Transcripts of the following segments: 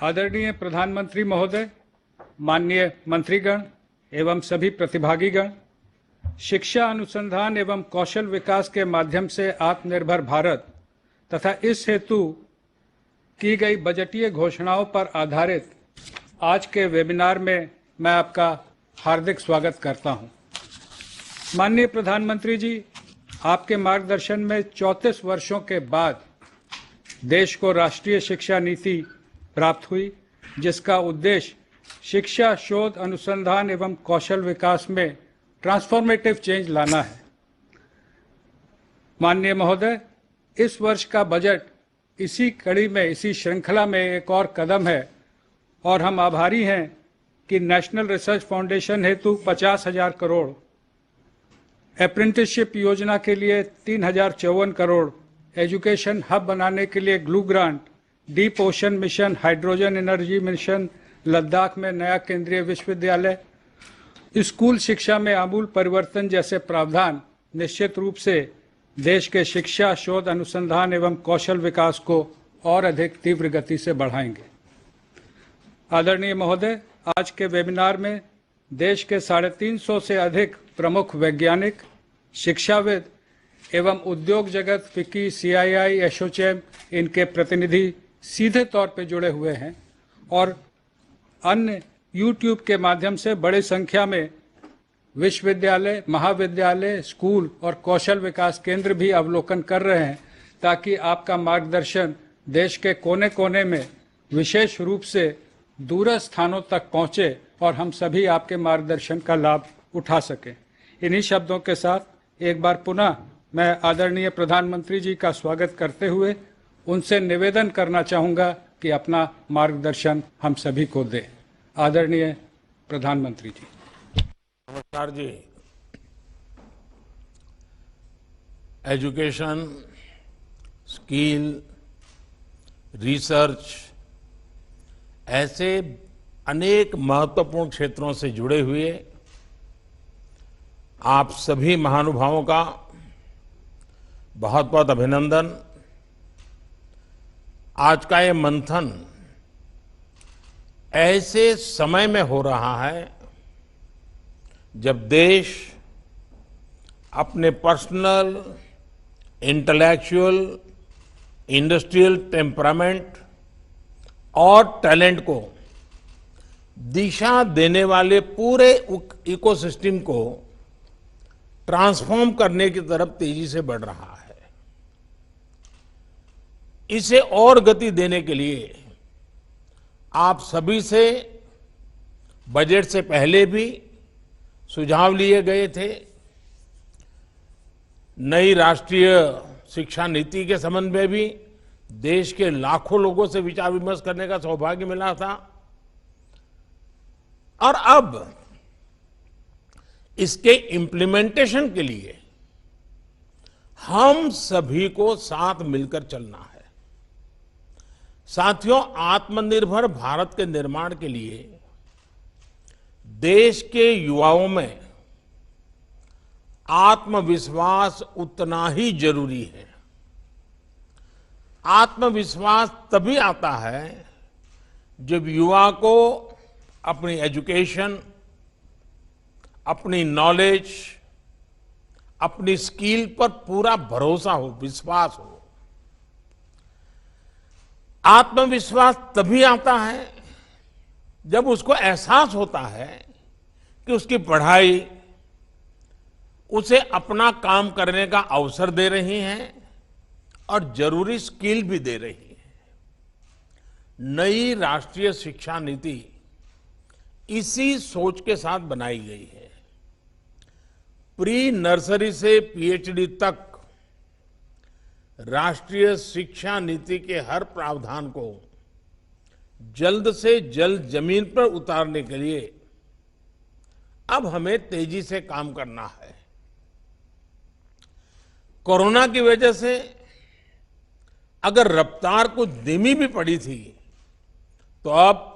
आदरणीय प्रधानमंत्री महोदय, माननीय मंत्रीगण एवं सभी प्रतिभागीगण, शिक्षा अनुसंधान एवं कौशल विकास के माध्यम से आत्मनिर्भर भारत तथा इस हेतु की गई बजटीय घोषणाओं पर आधारित आज के वेबिनार में मैं आपका हार्दिक स्वागत करता हूं। माननीय प्रधानमंत्री जी, आपके मार्गदर्शन में 34 वर्षों के बाद देश को राष्ट्रीय शिक्षा नीति प्राप्त हुई, जिसका उद्देश्य शिक्षा, शोध, अनुसंधान एवं कौशल विकास में ट्रांसफॉर्मेटिव चेंज लाना है। माननीय महोदय, इस वर्ष का बजट इसी कड़ी में, इसी श्रृंखला में एक और कदम है और हम आभारी हैं कि नेशनल रिसर्च फाउंडेशन हेतु 50,000 करोड़, अप्रेंटिसशिप योजना के लिए 3,054 करोड़, एजुकेशन हब बनाने के लिए glue grant, deep ocean mission, hydrogen energy mission, Ladakh में नया केंद्रीय विश्वविद्यालय, स्कूल शिक्षा में आमूल परिवर्तन जैसे प्रावधान निश्चित रूप से देश के शिक्षा, शोध, अनुसंधान एवं कौशल विकास को और अधिक तीव्र गति से बढ़ाएंगे। आदरणीय महोदय, आज के वेबिनार में देश के 350 से अधिक प्रमुख वैज्ञानिक, शिक्षाविद एवं उद्योग जगत, फिक्की, सीआईआई, एसोचैम, इनके प्रतिनिधि सीधे तौर पर जुड़े हुए हैं और अन्य YouTube के माध्यम से बड़ी संख्या में विश्वविद्यालय, महाविद्यालय, स्कूल और कौशल विकास केंद्र भी अवलोकन कर रहे हैं, ताकि आपका मार्गदर्शन देश के कोने कोने में विशेष रूप से दूरस्थ स्थानों तक पहुंचे और हम सभी आपके मार्गदर्शन का लाभ उठा सकें। इन्हीं शब्दों के साथ एक बार पुनः मैं आदरणीय प्रधानमंत्री जी का स्वागत करते हुए उनसे निवेदन करना चाहूँगा कि अपना मार्गदर्शन हम सभी को दें। आदरणीय प्रधानमंत्री जी। नमस्कार जी। एजुकेशन, स्किल, रिसर्च ऐसे अनेक महत्वपूर्ण क्षेत्रों से जुड़े हुए आप सभी महानुभावों का बहुत बहुत अभिनंदन। आज का ये मंथन ऐसे समय में हो रहा है जब देश अपने पर्सनल, इंटेलेक्चुअल, इंडस्ट्रियल टेम्परामेंट और टैलेंट को दिशा देने वाले पूरे इकोसिस्टम को ट्रांसफॉर्म करने की तरफ तेजी से बढ़ रहा है। इसे और गति देने के लिए आप सभी से बजट से पहले भी सुझाव लिए गए थे। नई राष्ट्रीय शिक्षा नीति के संबंध में भी देश के लाखों लोगों से विचार विमर्श करने का सौभाग्य मिला था और अब इसके इम्प्लीमेंटेशन के लिए हम सभी को साथ मिलकर चलना है। साथियों, आत्मनिर्भर भारत के निर्माण के लिए देश के युवाओं में आत्मविश्वास उतना ही जरूरी है। आत्मविश्वास तभी आता है जब युवा को अपनी एजुकेशन, अपनी नॉलेज, अपनी स्किल पर पूरा भरोसा हो, विश्वास हो। आत्मविश्वास तभी आता है जब उसको एहसास होता है कि उसकी पढ़ाई उसे अपना काम करने का अवसर दे रही है और जरूरी स्किल भी दे रही है। नई राष्ट्रीय शिक्षा नीति इसी सोच के साथ बनाई गई है। प्री नर्सरी से पीएचडी तक राष्ट्रीय शिक्षा नीति के हर प्रावधान को जल्द से जल्द जमीन पर उतारने के लिए अब हमें तेजी से काम करना है। कोरोना की वजह से अगर रफ्तार कुछ धीमी भी पड़ी थी, तो अब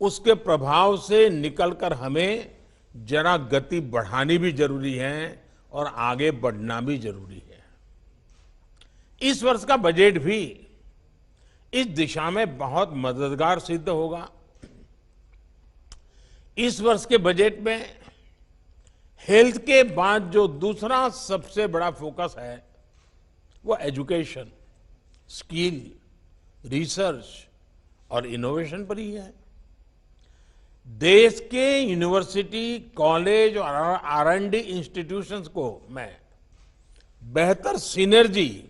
उसके प्रभाव से निकलकर हमें जरा गति बढ़ानी भी जरूरी है और आगे बढ़ना भी जरूरी है। इस वर्ष का बजट भी इस दिशा में बहुत मददगार सिद्ध होगा। इस वर्ष के बजट में हेल्थ के बाद जो दूसरा सबसे बड़ा फोकस है वो एजुकेशन, स्किल, रिसर्च और इनोवेशन पर ही है। देश के यूनिवर्सिटी, कॉलेज और R&D इंस्टीट्यूशंस को मैं बेहतर सिनर्जी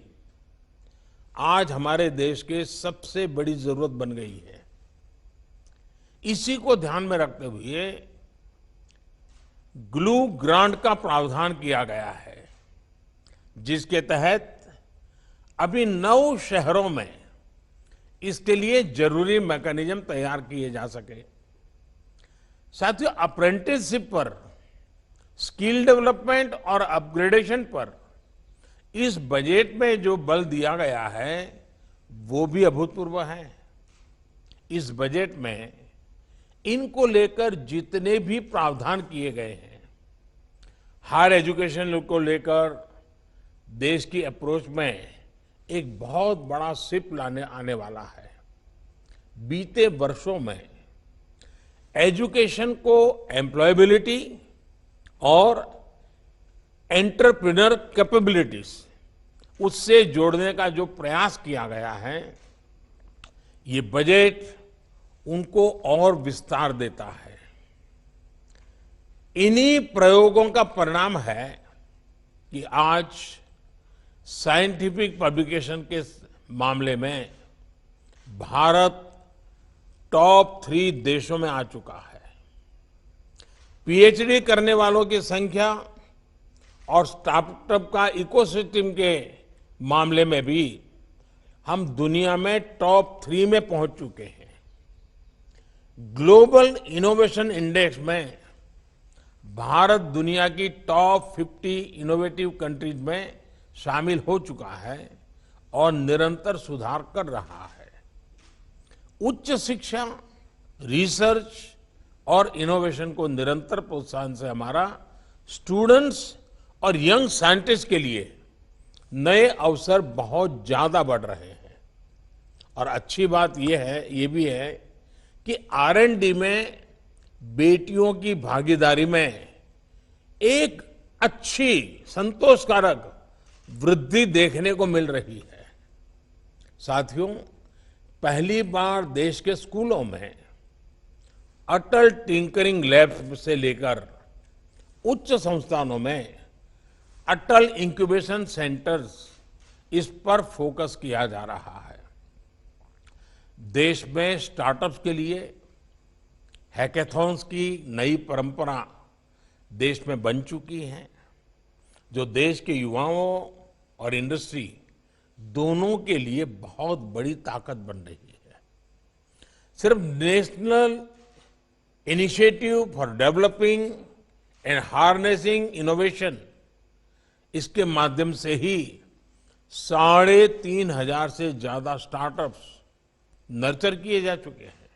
आज हमारे देश के सबसे बड़ी जरूरत बन गई है। इसी को ध्यान में रखते हुए ग्लू ग्रांट का प्रावधान किया गया है, जिसके तहत अभी 9 शहरों में इसके लिए जरूरी मैकेनिज्म तैयार किए जा सके। साथियों, अप्रेंटिसशिप पर, स्किल डेवलपमेंट और अपग्रेडेशन पर इस बजट में जो बल दिया गया है वो भी अभूतपूर्व है। इस बजट में इनको लेकर जितने भी प्रावधान किए गए हैं, हायर एजुकेशन को लेकर देश की अप्रोच में एक बहुत बड़ा शिफ्ट लाने आने वाला है। बीते वर्षों में एजुकेशन को एम्प्लॉयबिलिटी और एंटरप्रेन्योर कैपेबिलिटीज उससे जोड़ने का जो प्रयास किया गया है, ये बजट उनको और विस्तार देता है। इन्हीं प्रयोगों का परिणाम है कि आज साइंटिफिक पब्लिकेशन के मामले में भारत टॉप 3 देशों में आ चुका है। पीएचडी करने वालों की संख्या और स्टार्टअप का इकोसिस्टम के मामले में भी हम दुनिया में टॉप 3 में पहुंच चुके हैं। ग्लोबल इनोवेशन इंडेक्स में भारत दुनिया की टॉप 50 इनोवेटिव कंट्रीज में शामिल हो चुका है और निरंतर सुधार कर रहा है। उच्च शिक्षा, रिसर्च और इनोवेशन को निरंतर प्रोत्साहन से हमारा स्टूडेंट्स और यंग साइंटिस्ट के लिए नए अवसर बहुत ज्यादा बढ़ रहे हैं। और अच्छी बात ये भी है कि R&D में बेटियों की भागीदारी में एक अच्छी, संतोषकारक वृद्धि देखने को मिल रही है। साथियों, पहली बार देश के स्कूलों में अटल टिंकरिंग लैब से लेकर उच्च संस्थानों में अटल इंक्यूबेशन सेंटर्स, इस पर फोकस किया जा रहा है। देश में स्टार्टअप्स के लिए हैकेथॉन्स की नई परंपरा देश में बन चुकी है, जो देश के युवाओं और इंडस्ट्री दोनों के लिए बहुत बड़ी ताकत बन रही है। सिर्फ national initiative for developing and harnessing innovation, इसके माध्यम से ही 3,500 से ज्यादा स्टार्टअप्स नर्चर किए जा चुके हैं।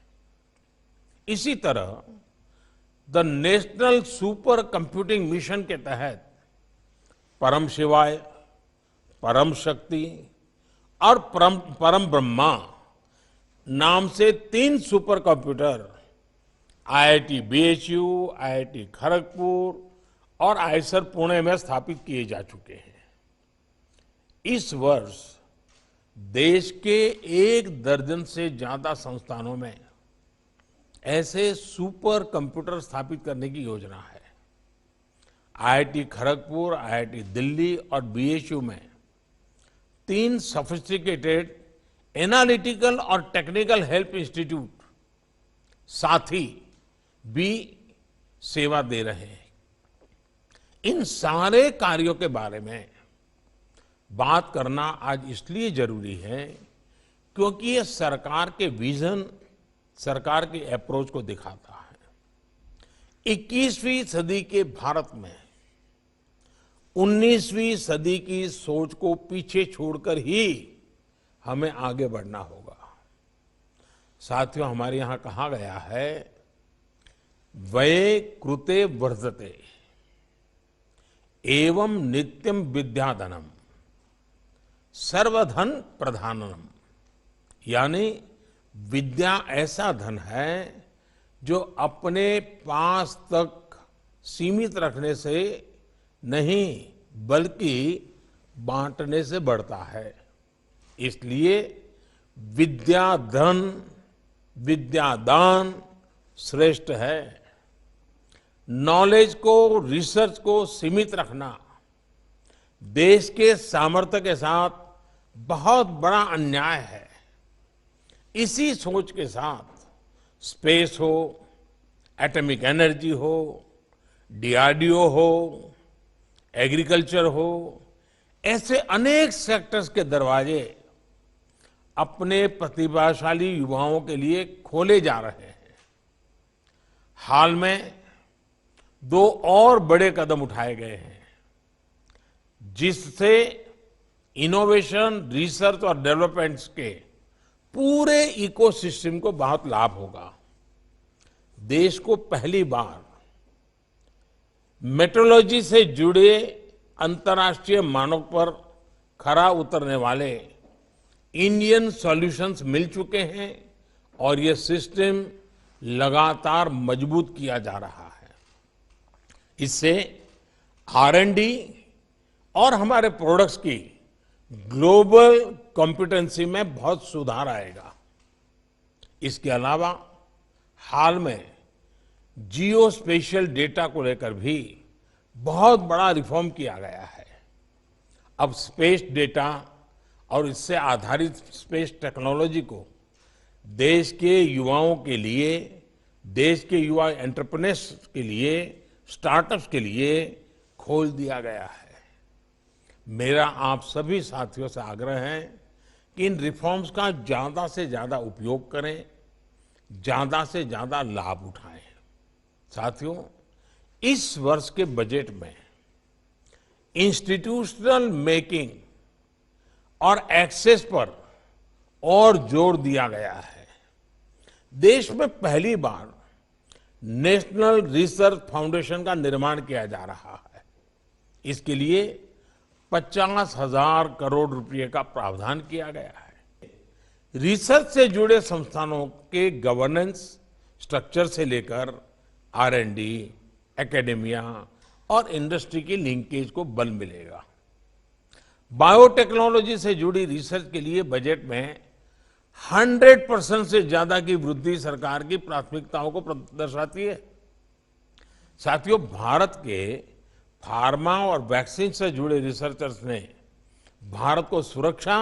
इसी तरह the national super computing mission के तहत परम शिवाय, परम शक्ति और परम ब्रह्मा नाम से 3 super computer IIT BHU, IIT Kharagpur और आईसर पुणे में स्थापित किए जा चुके हैं। इस वर्ष देश के 1 दर्जन से ज्यादा संस्थानों में ऐसे सुपर कंप्यूटर स्थापित करने की योजना है। IIT खड़गपुर, IIT दिल्ली और BHU में 3 सोफिस्टिकेटेड एनालिटिकल और टेक्निकल हेल्प इंस्टीट्यूट साथी भी सेवा दे रहे हैं। इन सारे कार्यों के बारे में बात करना आज इसलिए जरूरी है क्योंकि ये सरकार के विजन, सरकार के अप्रोच को दिखाता है। 21वीं सदी के भारत में 19वीं सदी की सोच को पीछे छोड़कर ही हमें आगे बढ़ना होगा। साथियों, हमारे यहां कहा गया है, व्यय कृते वर्धते एवं नित्यम विद्याधनम सर्वधन प्रधानम। यानी विद्या ऐसा धन है जो अपने पास तक सीमित रखने से नहीं बल्कि बांटने से बढ़ता है। इसलिए विद्या धन, विद्या दान श्रेष्ठ है। नॉलेज को, रिसर्च को सीमित रखना देश के सामर्थ्य के साथ बहुत बड़ा अन्याय है। इसी सोच के साथ स्पेस हो, एटॉमिक एनर्जी हो, डीआरडीओ हो, एग्रीकल्चर हो, ऐसे अनेक सेक्टर्स के दरवाजे अपने प्रतिभाशाली युवाओं के लिए खोले जा रहे हैं। हाल में 2 और बड़े कदम उठाए गए हैं जिससे इनोवेशन, रिसर्च और डेवलपमेंट के पूरे इकोसिस्टम को बहुत लाभ होगा। देश को पहली बार मेट्रोलॉजी से जुड़े अंतर्राष्ट्रीय मानक पर खरा उतरने वाले इंडियन सॉल्यूशंस मिल चुके हैं और ये सिस्टम लगातार मजबूत किया जा रहा है। इससे आर&डी और हमारे प्रोडक्ट्स की ग्लोबल कॉम्पिटेंसी में बहुत सुधार आएगा। इसके अलावा हाल में जियो स्पेशियल डेटा को लेकर भी बहुत बड़ा रिफॉर्म किया गया है। अब स्पेस डेटा और इससे आधारित स्पेस टेक्नोलॉजी को देश के युवाओं के लिए, देश के युवा एंटरप्रेन्योर्स के लिए, स्टार्टअप्स के लिए खोल दिया गया है। मेरा आप सभी साथियों से आग्रह है कि इन रिफॉर्म्स का ज्यादा से ज्यादा उपयोग करें, ज्यादा से ज्यादा लाभ उठाएं। साथियों, इस वर्ष के बजट में इंस्टीट्यूशनल मेकिंग और एक्सेस पर और जोर दिया गया है। देश में पहली बार नेशनल रिसर्च फाउंडेशन का निर्माण किया जा रहा है। इसके लिए 50,000 करोड़ रुपए का प्रावधान किया गया है। रिसर्च से जुड़े संस्थानों के गवर्नेंस स्ट्रक्चर से लेकर आर&डी, एकेडेमिया और इंडस्ट्री की लिंकेज को बल मिलेगा। बायोटेक्नोलॉजी से जुड़ी रिसर्च के लिए बजट में 100% से ज्यादा की वृद्धि सरकार की प्राथमिकताओं को दर्शाती है। साथियों, भारत के फार्मा और वैक्सीन से जुड़े रिसर्चर्स ने भारत को सुरक्षा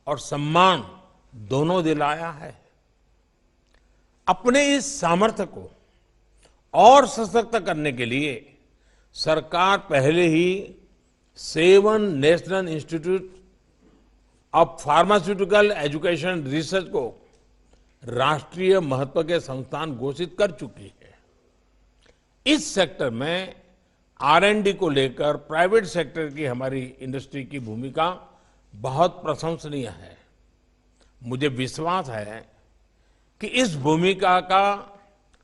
और सम्मान दोनों दिलाया है। अपने इस सामर्थ्य को और सशक्त करने के लिए सरकार पहले ही 7 national institute of pharmaceutical education research को राष्ट्रीय महत्व के संस्थान घोषित कर चुकी है। इस सेक्टर में आर&डी को लेकर प्राइवेट सेक्टर की हमारी इंडस्ट्री की भूमिका बहुत प्रशंसनीय है। मुझे विश्वास है कि इस भूमिका का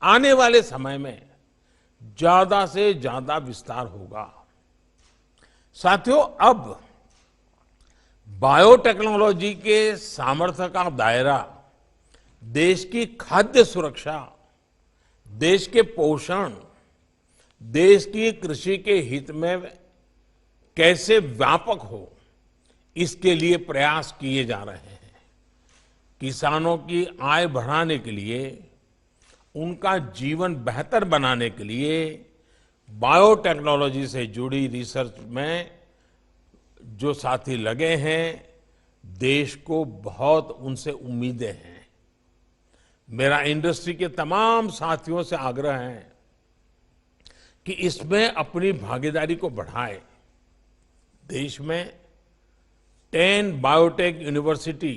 आने वाले समय में ज्यादा से ज्यादा विस्तार होगा। साथियों, अब बायोटेक्नोलॉजी के सामर्थ्य का दायरा देश की खाद्य सुरक्षा, देश के पोषण, देश की कृषि के हित में कैसे व्यापक हो, इसके लिए प्रयास किए जा रहे हैं। किसानों की आय बढ़ाने के लिए, उनका जीवन बेहतर बनाने के लिए बायोटेक्नोलॉजी से जुड़ी रिसर्च में जो साथी लगे हैं, देश को बहुत उनसे उम्मीदें हैं। मेरा इंडस्ट्री के तमाम साथियों से आग्रह है कि इसमें अपनी भागीदारी को बढ़ाएं। देश में 10 biotech university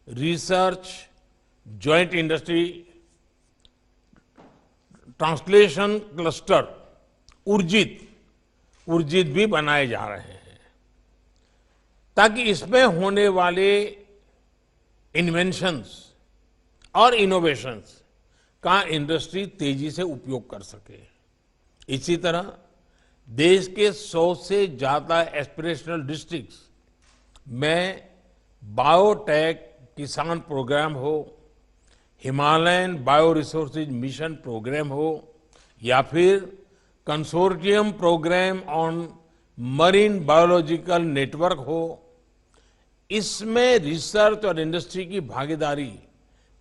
research, joint industry translation cluster Urjit भी बनाए जा रहे हैं ताकि इसमें होने वाले इन्वेंशंस और इनोवेशंस का इंडस्ट्री तेजी से उपयोग कर सके। इसी तरह देश के 100 से ज्यादा एस्पिरेशनल डिस्ट्रिक्ट्स में बायोटेक किसान प्रोग्राम हो, Himalayan bio resources mission programme हो या फिर consortium programme on marine biological network हो, इसमें रिसर्च और इंडस्ट्री की भागीदारी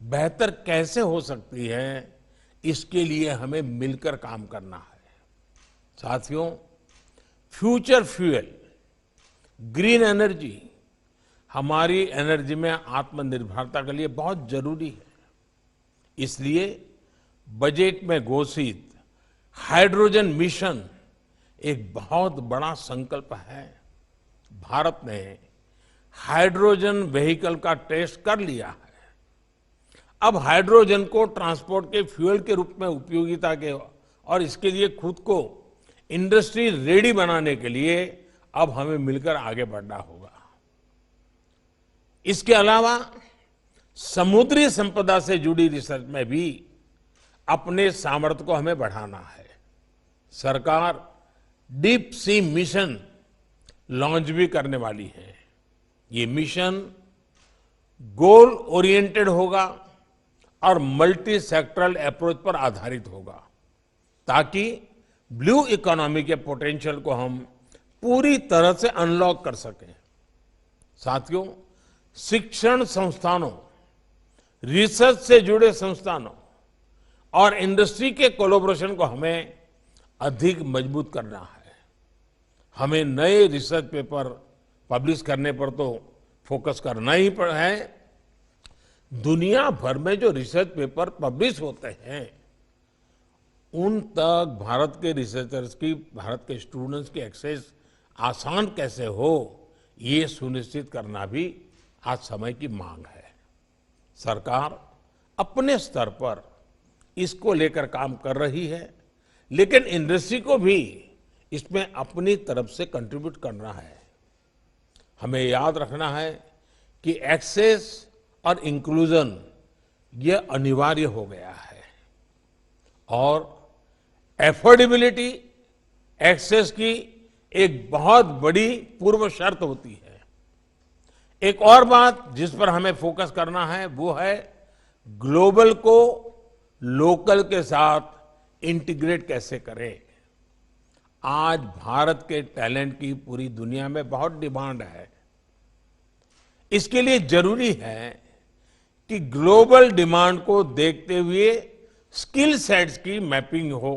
बेहतर कैसे हो सकती है, इसके लिए हमें मिलकर काम करना है। साथियों, फ्यूचर फ्यूल, ग्रीन एनर्जी हमारी एनर्जी में आत्मनिर्भरता के लिए बहुत जरूरी है। इसलिए बजट में घोषित हाइड्रोजन मिशन एक बहुत बड़ा संकल्प है। भारत ने हाइड्रोजन व्हीकल का टेस्ट कर लिया है। अब हाइड्रोजन को ट्रांसपोर्ट के फ्यूल के रूप में उपयोगिता के और इसके लिए खुद को इंडस्ट्री रेडी बनाने के लिए अब हमें मिलकर आगे बढ़ना होगा। इसके अलावा समुद्री संपदा से जुड़ी रिसर्च में भी अपने सामर्थ्य को हमें बढ़ाना है। सरकार डीप सी मिशन लॉन्च भी करने वाली है। ये मिशन गोल ओरिएंटेड होगा और मल्टी सेक्टरल अप्रोच पर आधारित होगा, ताकि ब्लू इकोनॉमी के पोटेंशियल को हम पूरी तरह से अनलॉक कर सकें। साथियों, शिक्षण संस्थानों, रिसर्च से जुड़े संस्थानों और इंडस्ट्री के कोलैबोरेशन को हमें अधिक मजबूत करना है। हमें नए रिसर्च पेपर पब्लिश करने पर तो फोकस करना ही है। दुनिया भर में जो रिसर्च पेपर पब्लिश होते हैं, उन तक भारत के रिसर्चर्स की, भारत के स्टूडेंट्स की एक्सेस आसान कैसे हो, ये सुनिश्चित करना भी आज समय की मांग है। सरकार अपने स्तर पर इसको लेकर काम कर रही है, लेकिन इंडस्ट्री को भी इसमें अपनी तरफ से कंट्रीब्यूट करना है। हमें याद रखना है कि एक्सेस और इंक्लूजन ये अनिवार्य हो गया है और एफोर्डेबिलिटी एक्सेस की एक बहुत बड़ी पूर्व शर्त होती है। एक और बात जिस पर हमें फोकस करना है वो है ग्लोबल को लोकल के साथ इंटीग्रेट कैसे करें। आज भारत के टैलेंट की पूरी दुनिया में बहुत डिमांड है। इसके लिए जरूरी है कि ग्लोबल डिमांड को देखते हुए स्किल सेट्स की मैपिंग हो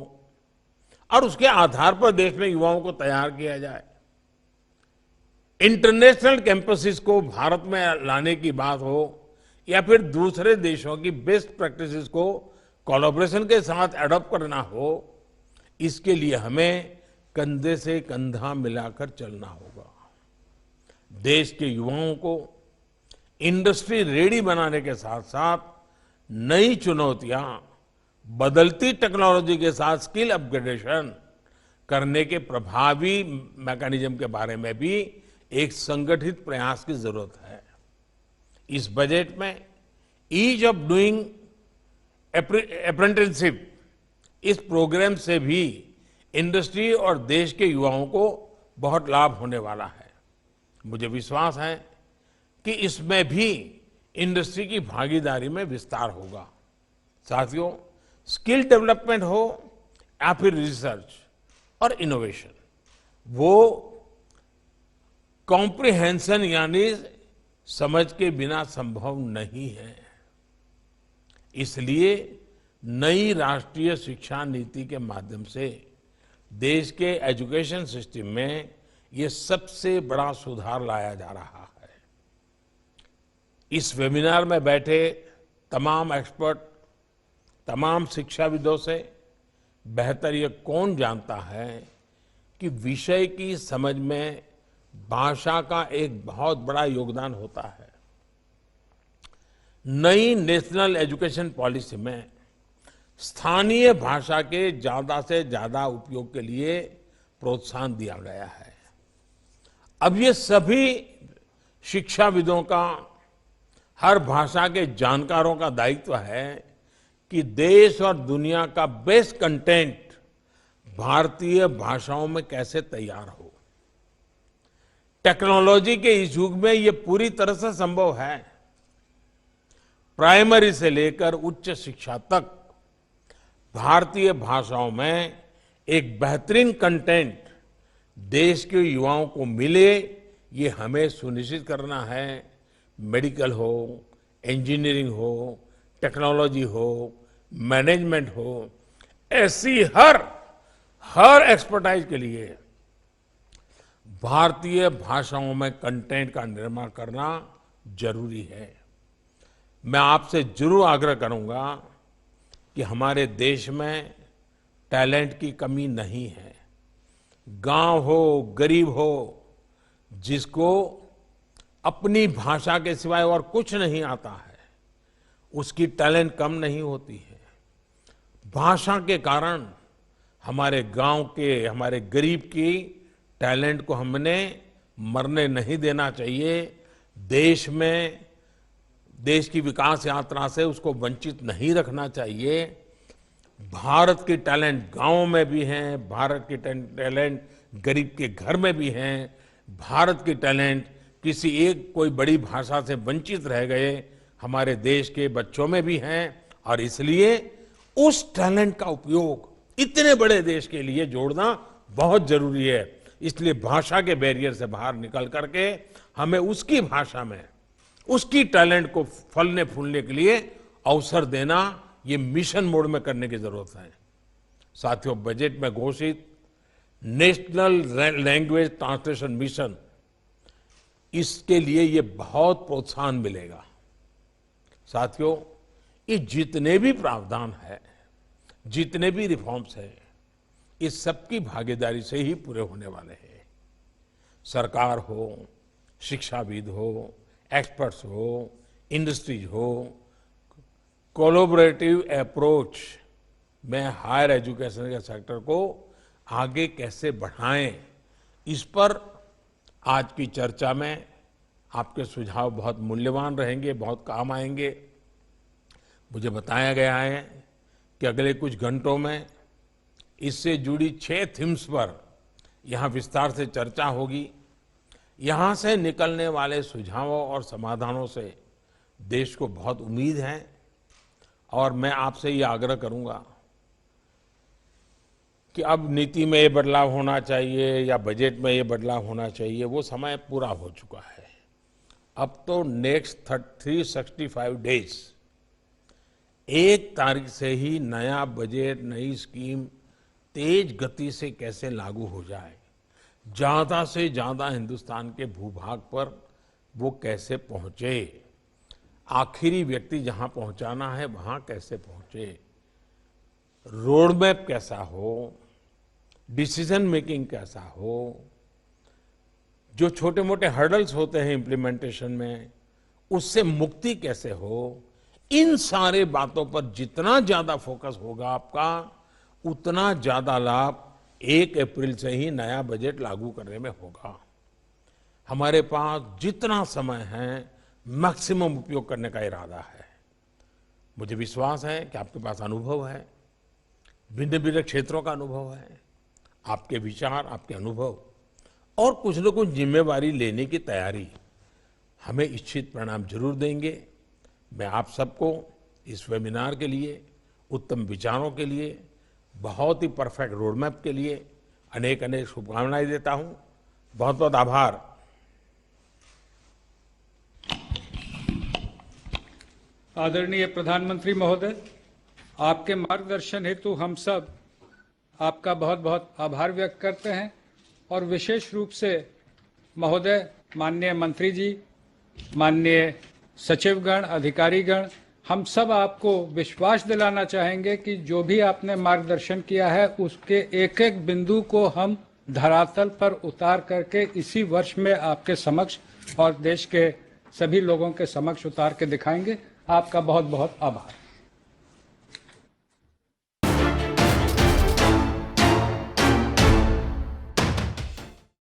और उसके आधार पर देश में युवाओं को तैयार किया जाए। इंटरनेशनल कैंपसेस को भारत में लाने की बात हो या फिर दूसरे देशों की बेस्ट प्रैक्टिसेस को कोलैबोरेशन के साथ एडॉप्ट करना हो, इसके लिए हमें कंधे से कंधा मिलाकर चलना होगा। देश के युवाओं को इंडस्ट्री रेडी बनाने के साथ साथ नई चुनौतियां, बदलती टेक्नोलॉजी के साथ स्किल अपग्रेडेशन करने के प्रभावी मैकेनिज्म के बारे में भी एक संगठित प्रयास की जरूरत है। इस बजट में ईज ऑफ डूइंग अप्रेंटिसशिप, इस प्रोग्राम से भी इंडस्ट्री और देश के युवाओं को बहुत लाभ होने वाला है। मुझे विश्वास है कि इसमें भी इंडस्ट्री की भागीदारी में विस्तार होगा। साथियों, स्किल डेवलपमेंट हो या फिर रिसर्च और इनोवेशन, वो कॉम्प्रिहेंशन यानी समझ के बिना संभव नहीं है। इसलिए नई राष्ट्रीय शिक्षा नीति के माध्यम से देश के एजुकेशन सिस्टम में ये सबसे बड़ा सुधार लाया जा रहा है। इस वेबिनार में बैठे तमाम एक्सपर्ट, तमाम शिक्षाविदों से बेहतर ये कौन जानता है कि विषय की समझ में भाषा का एक बहुत बड़ा योगदान होता है। नई नेशनल एजुकेशन पॉलिसी में स्थानीय भाषा के ज्यादा से ज्यादा उपयोग के लिए प्रोत्साहन दिया गया है। अब ये सभी शिक्षाविदों का, हर भाषा के जानकारों का दायित्व है कि देश और दुनिया का बेस्ट कंटेंट भारतीय भाषाओं में कैसे तैयार हो। टेक्नोलॉजी के इस युग में ये पूरी तरह से संभव है। प्राइमरी से लेकर उच्च शिक्षा तक भारतीय भाषाओं में एक बेहतरीन कंटेंट देश के युवाओं को मिले, ये हमें सुनिश्चित करना है। मेडिकल हो, इंजीनियरिंग हो, टेक्नोलॉजी हो, मैनेजमेंट हो, ऐसी हर एक्सपर्टाइज के लिए भारतीय भाषाओं में कंटेंट का निर्माण करना जरूरी है। मैं आपसे जरूर आग्रह करूंगा कि हमारे देश में टैलेंट की कमी नहीं है। गांव हो, गरीब हो, जिसको अपनी भाषा के सिवाय और कुछ नहीं आता है, उसकी टैलेंट कम नहीं होती है। भाषा के कारण हमारे गांव के, हमारे गरीब की टैलेंट को हमने मरने नहीं देना चाहिए। देश की विकास यात्रा से उसको वंचित नहीं रखना चाहिए। भारत की टैलेंट गांव में भी हैं, भारत की टैलेंट गरीब के घर में भी हैं, भारत की टैलेंट किसी एक कोई बड़ी भाषा से वंचित रह गए हमारे देश के बच्चों में भी हैं। और इसलिए उस टैलेंट का उपयोग इतने बड़े देश के लिए जोड़ना बहुत जरूरी है। इसलिए भाषा के बैरियर से बाहर निकल करके हमें उसकी भाषा में उसकी टैलेंट को फलने फूलने के लिए अवसर देना, ये मिशन मोड में करने की जरूरत है। साथियों, बजट में घोषित नेशनल लैंग्वेज ट्रांसलेशन मिशन, इसके लिए ये बहुत प्रोत्साहन मिलेगा। साथियों, ये जितने भी प्रावधान है, जितने भी रिफॉर्म्स है, इस सबकी भागीदारी से ही पूरे होने वाले हैं। सरकार हो, शिक्षाविद हो, एक्सपर्ट्स हो, इंडस्ट्रीज हो, कोलैबोरेटिव अप्रोच में हायर एजुकेशन के सेक्टर को आगे कैसे बढ़ाएं, इस पर आज की चर्चा में आपके सुझाव बहुत मूल्यवान रहेंगे, बहुत काम आएंगे। मुझे बताया गया है कि अगले कुछ घंटों में इससे जुड़ी 6 थीम्स पर यहाँ विस्तार से चर्चा होगी। यहाँ से निकलने वाले सुझावों और समाधानों से देश को बहुत उम्मीद है। और मैं आपसे ये आग्रह करूंगा कि अब नीति में ये बदलाव होना चाहिए या बजट में ये बदलाव होना चाहिए, वो समय पूरा हो चुका है। अब तो नेक्स्ट 365 डेज, 1 तारीख से ही नया बजट, नई स्कीम तेज गति से कैसे लागू हो जाए, ज्यादा से ज्यादा हिंदुस्तान के भूभाग पर वो कैसे पहुंचे, आखिरी व्यक्ति जहां पहुंचाना है वहां कैसे पहुंचे, रोड मैप कैसा हो, डिसीजन मेकिंग कैसा हो, जो छोटे मोटे हर्डल्स होते हैं इम्प्लीमेंटेशन में, उससे मुक्ति कैसे हो, इन सारे बातों पर जितना ज्यादा फोकस होगा आपका, उतना ज्यादा लाभ 1 अप्रैल से ही नया बजट लागू करने में होगा। हमारे पास जितना समय है मैक्सिमम उपयोग करने का इरादा है। मुझे विश्वास है कि आपके पास अनुभव है, भिन्न भिन्न क्षेत्रों का अनुभव है, आपके विचार, आपके अनुभव और कुछ न कुछ जिम्मेवारी लेने की तैयारी हमें इच्छित परिणाम जरूर देंगे। मैं आप सबको इस वेबिनार के लिए, उत्तम विचारों के लिए, बहुत ही परफेक्ट रोड मैप के लिए अनेक अनेक शुभकामनाएं देता हूं। बहुत बहुत आभार। आदरणीय प्रधानमंत्री महोदय, आपके मार्गदर्शन हेतु हम सब आपका बहुत बहुत आभार व्यक्त करते हैं और विशेष रूप से महोदय, माननीय मंत्री जी, माननीय सचिवगण, अधिकारीगण, हम सब आपको विश्वास दिलाना चाहेंगे कि जो भी आपने मार्गदर्शन किया है उसके एक एक बिंदु को हम धरातल पर उतार करके इसी वर्ष में आपके समक्ष और देश के सभी लोगों के समक्ष उतार के दिखाएंगे। आपका बहुत बहुत आभार।